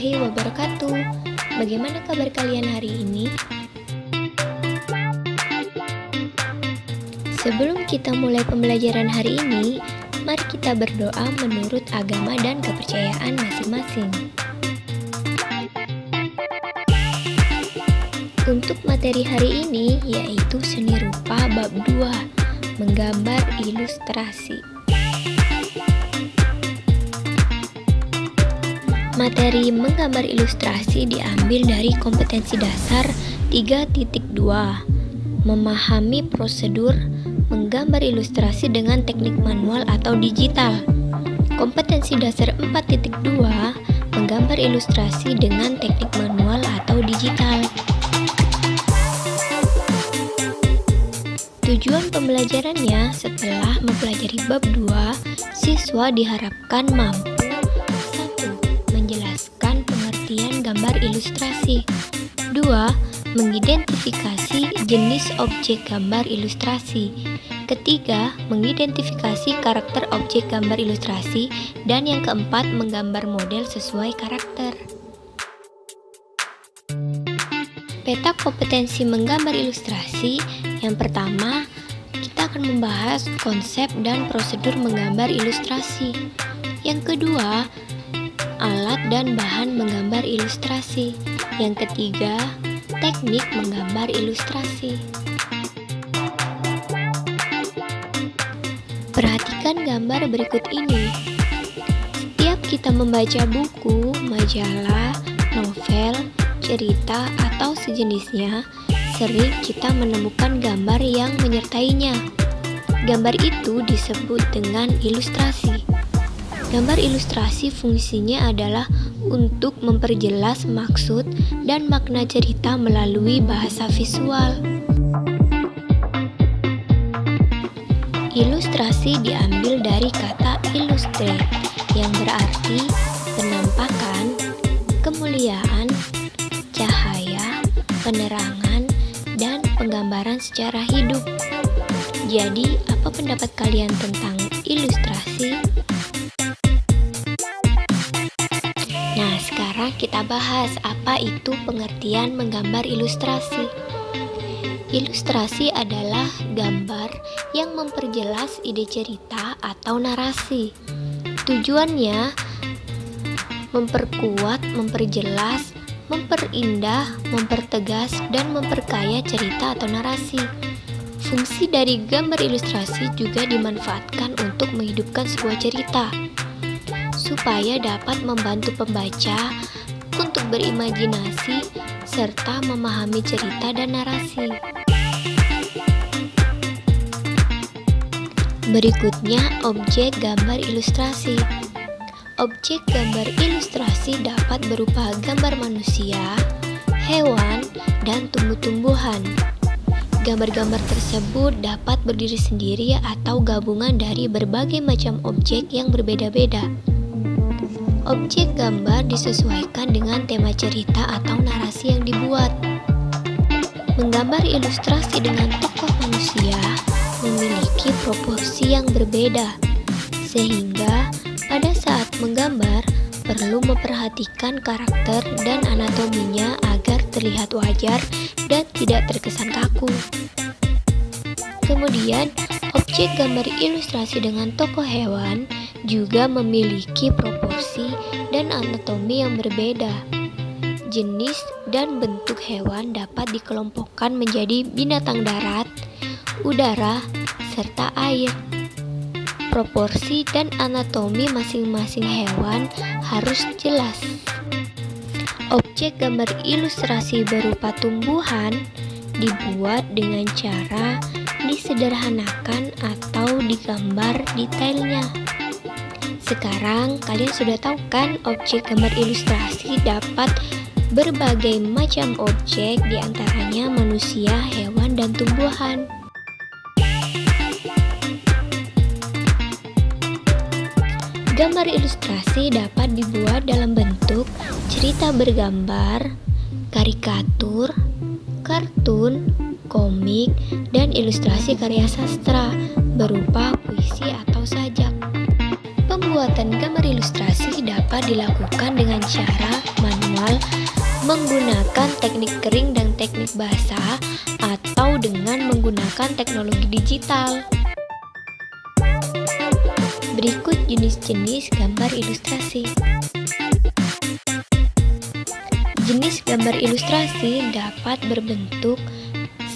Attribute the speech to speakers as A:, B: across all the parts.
A: warahmatullahi wabarakatuh. Bagaimana kabar kalian hari ini? Sebelum kita mulai pembelajaran hari ini, mari kita berdoa menurut agama dan kepercayaan masing-masing. Untuk materi hari ini yaitu seni rupa bab 2, menggambar ilustrasi. Materi menggambar ilustrasi diambil dari kompetensi dasar 3.2, memahami prosedur menggambar ilustrasi dengan teknik manual atau digital. Kompetensi dasar 4.2, menggambar ilustrasi dengan teknik manual atau digital. Tujuan pembelajarannya, setelah mempelajari bab 2, siswa diharapkan mampu menjelaskan pengertian gambar ilustrasi. 2. Mengidentifikasi jenis objek gambar ilustrasi. Ketiga, mengidentifikasi karakter objek gambar ilustrasi. Dan yang keempat, menggambar model sesuai karakter. Peta kompetensi menggambar ilustrasi. Yang pertama, kita akan membahas konsep dan prosedur menggambar ilustrasi. Yang kedua, alat dan bahan menggambar ilustrasi. Yang ketiga, teknik menggambar ilustrasi. Perhatikan gambar berikut ini. Setiap kita membaca buku, majalah, novel, cerita, atau sejenisnya, sering kita menemukan gambar yang menyertainya. Gambar itu disebut dengan ilustrasi. Gambar ilustrasi fungsinya adalah untuk memperjelas maksud dan makna cerita melalui bahasa visual. Ilustrasi diambil dari kata illustrate yang berarti penampakan, kemuliaan, cahaya, penerangan, dan penggambaran secara hidup. Jadi, apa pendapat kalian tentang ilustrasi? Nah, sekarang kita bahas apa itu pengertian menggambar ilustrasi. Ilustrasi adalah gambar yang memperjelas ide cerita atau narasi. Tujuannya memperkuat, memperjelas, memperindah, mempertegas, dan memperkaya cerita atau narasi. Fungsi dari gambar ilustrasi juga dimanfaatkan untuk menghidupkan sebuah cerita, supaya dapat membantu pembaca untuk berimajinasi serta memahami cerita dan narasi. Berikutnya, objek gambar ilustrasi. Objek gambar ilustrasi dapat berupa gambar manusia, hewan, dan tumbuh-tumbuhan. Gambar-gambar tersebut dapat berdiri sendiri atau gabungan dari berbagai macam objek yang berbeda-beda. Objek gambar disesuaikan dengan tema cerita atau narasi yang dibuat. Menggambar ilustrasi dengan tokoh manusia memiliki proporsi yang berbeda, sehingga pada saat menggambar perlu memperhatikan karakter dan anatominya agar terlihat wajar dan tidak terkesan kaku. Kemudian, objek gambar ilustrasi dengan tokoh hewan juga memiliki proporsi dan anatomi yang berbeda. Jenis dan bentuk hewan dapat dikelompokkan menjadi binatang darat, udara, serta air. Proporsi dan anatomi masing-masing hewan harus jelas. Objek gambar ilustrasi berupa tumbuhan dibuat dengan cara disederhanakan atau digambar detailnya. Sekarang kalian sudah tahu kan, objek gambar ilustrasi dapat berbagai macam objek, diantaranya manusia, hewan, dan tumbuhan. Gambar ilustrasi dapat dibuat dalam bentuk cerita bergambar, karikatur, kartun, komik, dan ilustrasi karya sastra berupa puisi atau sajak. Pembuatan gambar ilustrasi dapat dilakukan dengan cara manual menggunakan teknik kering dan teknik basah atau dengan menggunakan teknologi digital. Berikut jenis-jenis gambar ilustrasi. Jenis gambar ilustrasi dapat berbentuk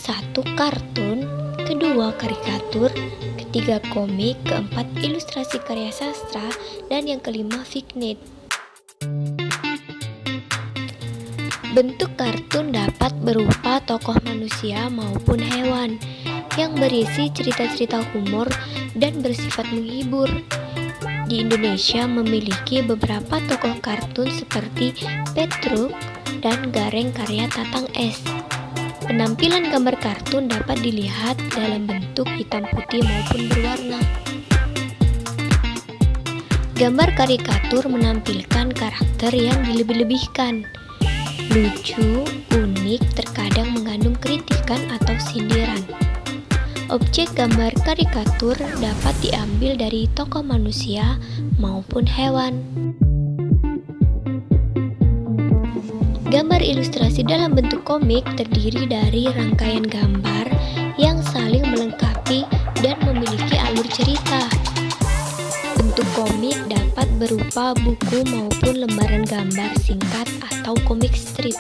A: 1. Kartun, 2. Karikatur, 3. Komik, 4. Ilustrasi karya sastra, dan yang kelima fignet. Bentuk kartun dapat berupa tokoh manusia maupun hewan yang berisi cerita-cerita humor dan bersifat menghibur. Di Indonesia memiliki beberapa tokoh kartun seperti Petruk dan Gareng karya Tatang S. Penampilan gambar kartun dapat dilihat dalam bentuk hitam putih maupun berwarna. Gambar karikatur menampilkan karakter yang dilebih-lebihkan, lucu, unik, terkadang mengandung kritikan atau sindiran. Objek gambar karikatur dapat diambil dari tokoh manusia maupun hewan. Gambar ilustrasi dalam bentuk komik terdiri dari rangkaian gambar yang saling melengkapi dan memiliki alur cerita. Bentuk komik dapat berupa buku maupun lembaran gambar singkat atau komik strip.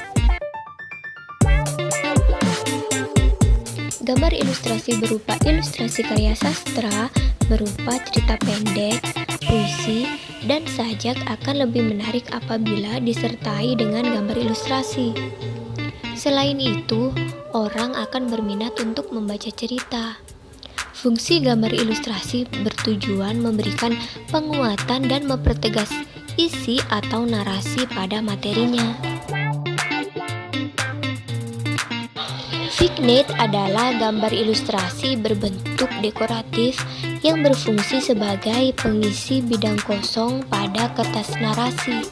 A: Gambar ilustrasi berupa ilustrasi karya sastra, berupa cerita pendek, puisi, dan sajak akan lebih menarik apabila disertai dengan gambar ilustrasi. Selain itu, orang akan berminat untuk membaca cerita. Fungsi gambar ilustrasi bertujuan memberikan penguatan dan mempertegas isi atau narasi pada materinya. Fignet adalah gambar ilustrasi berbentuk dekoratif yang berfungsi sebagai pengisi bidang kosong pada kertas narasi.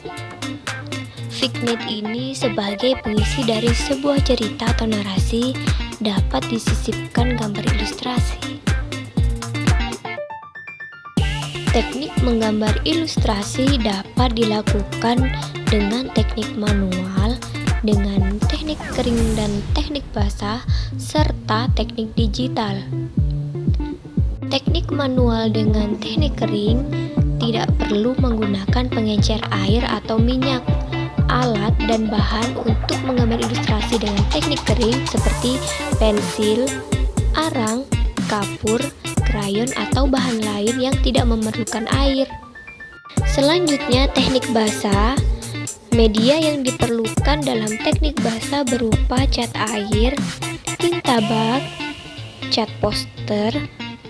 A: Fignet ini sebagai pengisi dari sebuah cerita atau narasi dapat disisipkan gambar ilustrasi. Teknik menggambar ilustrasi dapat dilakukan dengan teknik manual, dengan teknik kering dan teknik basah, serta teknik digital. Teknik manual dengan teknik kering tidak perlu menggunakan pengencer air atau minyak. Alat dan bahan untuk menggambar ilustrasi dengan teknik kering seperti pensil, arang, kapur, krayon, atau bahan lain yang tidak memerlukan air. Selanjutnya, teknik basah. Media yang diperlukan dalam teknik basah berupa cat air, tinta bak, cat poster,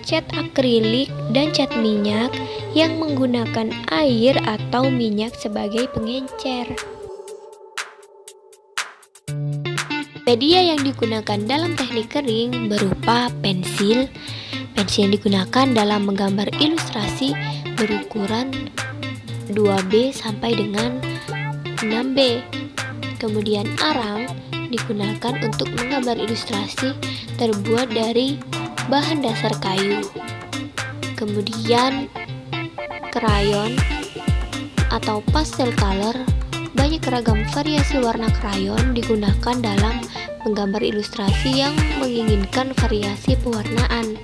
A: cat akrilik, dan cat minyak yang menggunakan air atau minyak sebagai pengencer. Media yang digunakan dalam teknik kering berupa pensil. Pensil yang digunakan dalam menggambar ilustrasi berukuran 2B sampai dengan 6B. Kemudian arang digunakan untuk menggambar ilustrasi terbuat dari bahan dasar kayu. Kemudian krayon atau pastel color, banyak ragam variasi warna krayon digunakan dalam menggambar ilustrasi yang menginginkan variasi pewarnaan.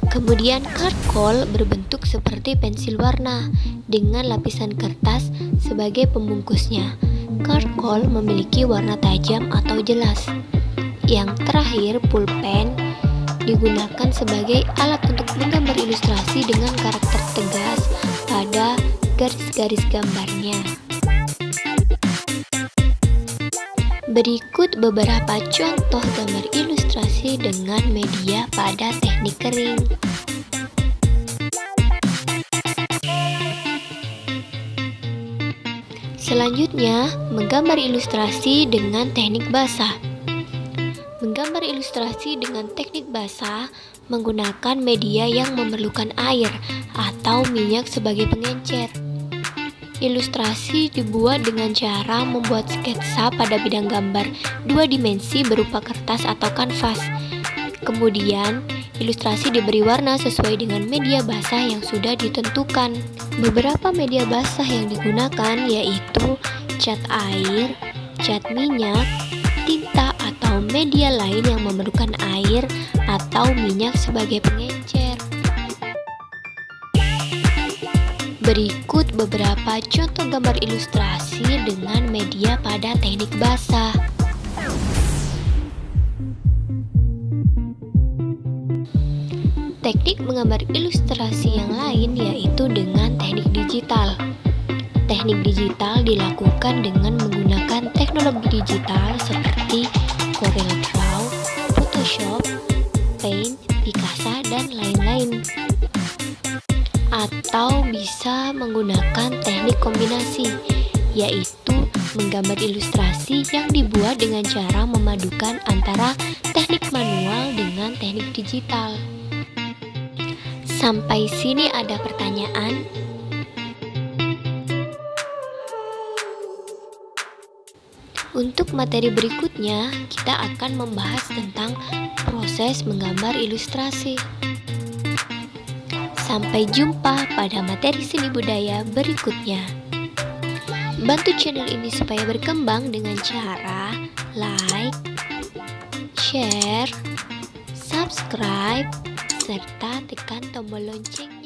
A: Kemudian charcoal berbentuk seperti pensil warna dengan lapisan kertas sebagai pembungkusnya. Charcoal memiliki warna tajam atau jelas. Yang terakhir, pulpen digunakan sebagai alat untuk menggambar ilustrasi dengan karakter tegas pada garis-garis gambarnya. Berikut beberapa contoh gambar ilustrasi dengan media pada teknik kering. Selanjutnya, menggambar ilustrasi dengan teknik basah. Menggambar ilustrasi dengan teknik basah menggunakan media yang memerlukan air atau minyak sebagai pengencer. Ilustrasi dibuat dengan cara membuat sketsa pada bidang gambar 2 dimensi berupa kertas atau kanvas. Kemudian, Ilustrasi diberi warna sesuai dengan media basah yang sudah ditentukan. Beberapa media basah yang digunakan yaitu cat air, cat minyak, tinta atau media lain yang memerlukan air atau minyak sebagai pengencer. Berikut beberapa contoh gambar ilustrasi dengan media pada teknik basah. Teknik menggambar ilustrasi yang lain yaitu dengan teknik digital. Teknik digital dilakukan dengan menggunakan teknologi digital seperti Corel Draw, Photoshop, Paint, Picasa, dan lain-lain. Atau bisa menggunakan teknik kombinasi, yaitu menggambar ilustrasi yang dibuat dengan cara memadukan antara teknik manual dengan teknik digital. Sampai sini ada pertanyaan? Untuk materi berikutnya, kita akan membahas tentang proses menggambar ilustrasi. Sampai jumpa pada materi seni budaya berikutnya. Bantu channel ini supaya berkembang dengan cara like, share, subscribe, serta tekan tombol lonceng.